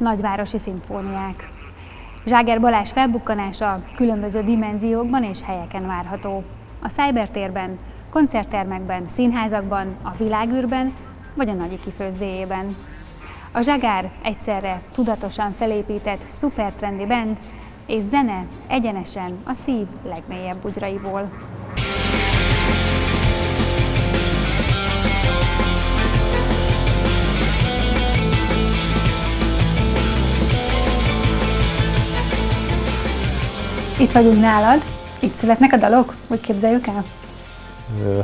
nagyvárosi szimfóniák. Zságer Balázs felbukkanása különböző dimenziókban és helyeken várható. A Cybertérben, koncerttermekben, színházakban, a Világűrben vagy a Nagyiki főzdéjében. A Zsagár egyszerre tudatosan felépített szupertrendi band és zene egyenesen a szív legmélyebb bugyraiból. Itt vagyunk nálad, itt születnek a dalok, úgy képzeljük el?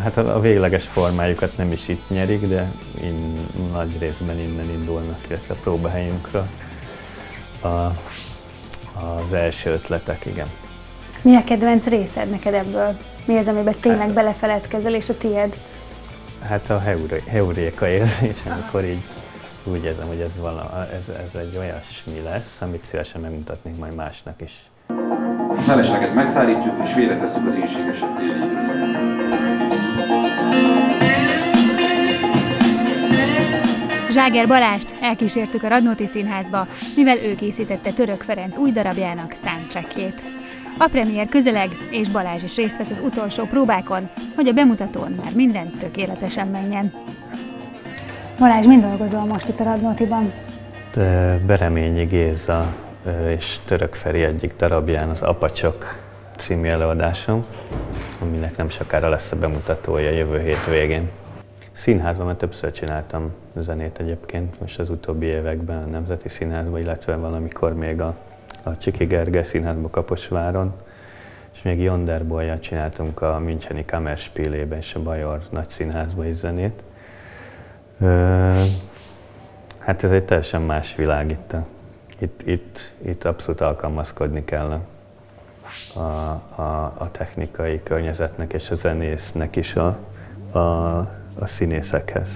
Hát a végleges formájukat nem is itt nyerik, de nagy részben innen indulnak, illetve a próbahelyünkről az első ötletek, igen. Mi a kedvenc részed neked ebből? Mi az, amiben tényleg belefeledkezel, és a tiéd? Hát a heuréka érzés, amikor így úgy érzem, hogy ez egy olyasmi lesz, amit szívesen megmutatnék majd másnak is. A felesleget megszárítjuk, és félretesszük az ínségesebb téli időszakot. Zságer Balást elkísértük a Radnóti Színházba, mivel ő készítette Török Ferenc új darabjának soundtrackjét. A premier közeleg, és Balázs is részt vesz az utolsó próbákon, hogy a bemutatón már minden tökéletesen menjen. Balázs, mind dolgozol most itt a Radnótiban? Bereményi Géza és Török Feri egyik darabján, az Apacsok című előadásom, aminek nem sokára lesz a bemutatója jövő hét végén. Színházban már többször csináltam zenét egyébként, most az utóbbi években a Nemzeti Színházban, illetve valamikor még a Csiki Gergely Színházban Kaposváron, és még Jonderbollyal csináltunk a Müncheni Kammerspielében és a Bajor Nagy Színházban is zenét. Hát ez egy teljesen más világ itt abszolút alkalmazkodni kell a technikai környezetnek és a zenésznek is a színészekhez.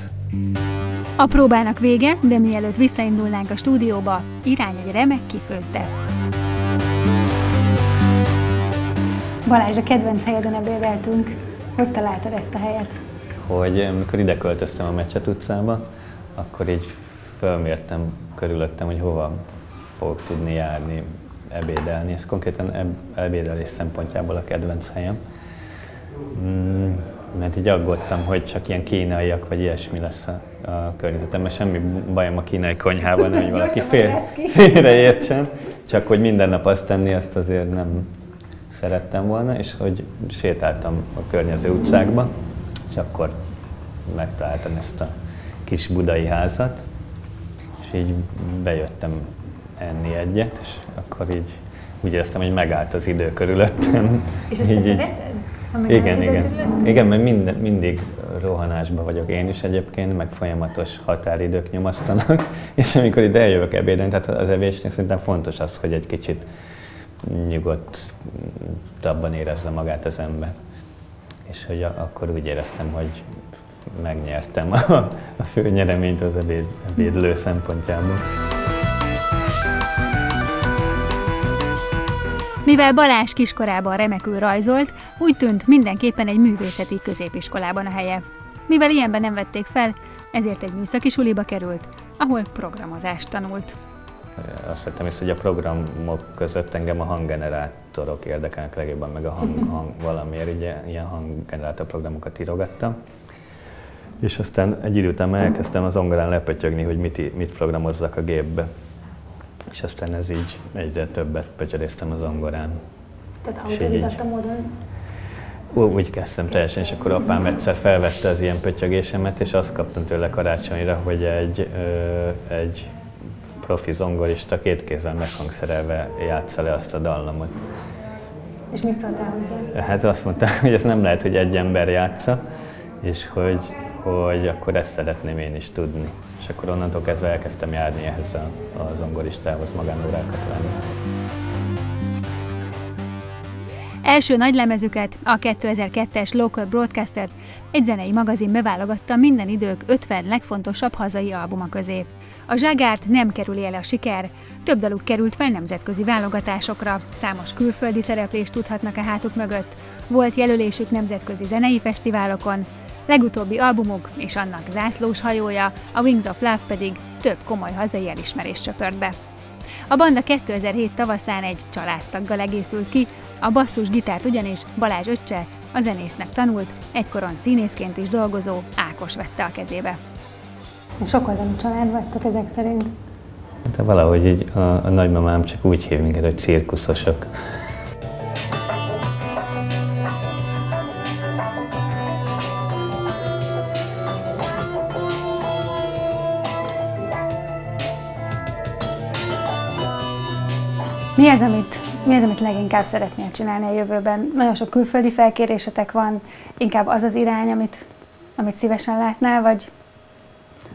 A próbának vége, de mielőtt visszaindulnánk a stúdióba, irány egy remek kifőzde. Balázs, a kedvenc helyeden ebédeltünk. Hogy találtad ezt a helyet? Hogy amikor ide költöztem a Meccset utcába, akkor így fölmértem körülöttem, hogy hova fogok tudni járni, ebédelni. Ez konkrétan ebédelés szempontjából a kedvenc helyem. Mert így aggódtam, hogy csak ilyen kínaiak vagy ilyesmi lesz a környezetem, mert semmi bajom a kínai konyhában, nem, hogy valaki félreértsen, csak hogy minden nap azt tenni, azt azért nem szerettem volna, és hogy sétáltam a környező utcákba, és akkor megtaláltam ezt a kis budai házat, és így bejöttem enni egyet, és akkor így úgy éreztem, hogy megállt az idő körülöttem. És ezt te szereted? Igen, mert mindig rohanásban vagyok én is egyébként, meg folyamatos határidők nyomasztanak, és amikor ide eljövök ebéden, tehát az evésnél szerintem fontos az, hogy egy kicsit nyugodtabban érezze magát az ember. És hogy akkor úgy éreztem, hogy megnyertem a fő nyereményt az ebédlő szempontjából. Mivel Balázs kiskorában remekül rajzolt, úgy tűnt, mindenképpen egy művészeti középiskolában a helye. Mivel ilyenben nem vették fel, ezért egy műszaki suliba került, ahol programozást tanult. Azt vettem észre, hogy a programok között engem a hanggenerátorok érdekelnek legjobban, meg a hang valamiért, ugye ilyen hanggenerátor programokat írogattam. És aztán egy idő után elkezdtem az zongorán lepötyögni, hogy mit programozzak a gépbe. És aztán ez így egyre többet pötyöréztem a zongorán. Tehát autodidakta módon? Úgy kezdtem teljesen, és akkor apám egyszer felvette az ilyen pötyögésemet, és azt kaptam tőle karácsonyra, hogy egy profi zongorista két kézzel meghangszerelve játsza le azt a dallamot. És mit szóltál hozzá? Hát azt mondta, hogy ez nem lehet, hogy egy ember játsza, és hogy akkor ezt szeretném én is tudni. És akkor onnantól kezdve elkezdtem járni ehhez a zongoristához, magánórákat venni. Első nagylemezüket, a 2002-es Local Broadcaster-t egy zenei magazin beválogatta minden idők 50 legfontosabb hazai albuma közé. A Zságárt nem kerüli el a siker, több daluk került fel nemzetközi válogatásokra, számos külföldi szereplést tudhatnak a hátuk mögött, volt jelölésük nemzetközi zenei fesztiválokon, Legutóbbi albumuk és annak zászlós hajója, a Wings of Love pedig több komoly hazai elismerést csöpört be. A banda 2007 tavaszán egy családtaggal egészült ki, a basszusgitárt ugyanis Balázs öccse, a zenésznek tanult, egykoron színészként is dolgozó Ákos vette a kezébe. Sokoldalú család vagytok ezek szerint. De valahogy így a nagymamám csak úgy hív minket, hogy cirkuszosok. Mi az, amit leginkább szeretnél csinálni a jövőben? Nagyon sok külföldi felkérésetek van, inkább az az irány, amit szívesen látnál, vagy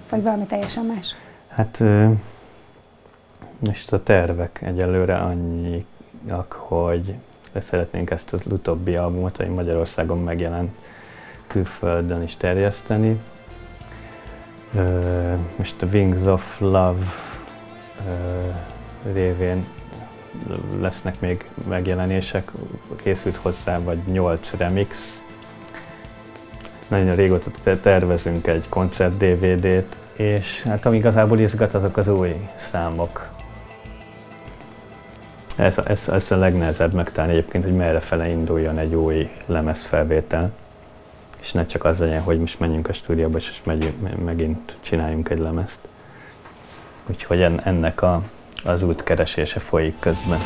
valami teljesen más? Hát most a tervek egyelőre annyiak, hogy szeretnénk ezt az utóbbi albumot, ami Magyarországon megjelent, külföldön is terjeszteni. Most a Wings of Love révén lesznek még megjelenések, készült hozzá vagy 8 remix. Nagyon régóta tervezünk egy koncert DVD-t, és hát ami igazából izgat, azok az új számok. Ez a legnehezebb megtalálni egyébként, hogy merre fele induljon egy új lemezfelvétel. És ne csak az legyen, hogy most menjünk a stúdióba, és megint csináljunk egy lemezt. Úgyhogy ennek az útkeresése folyik közben.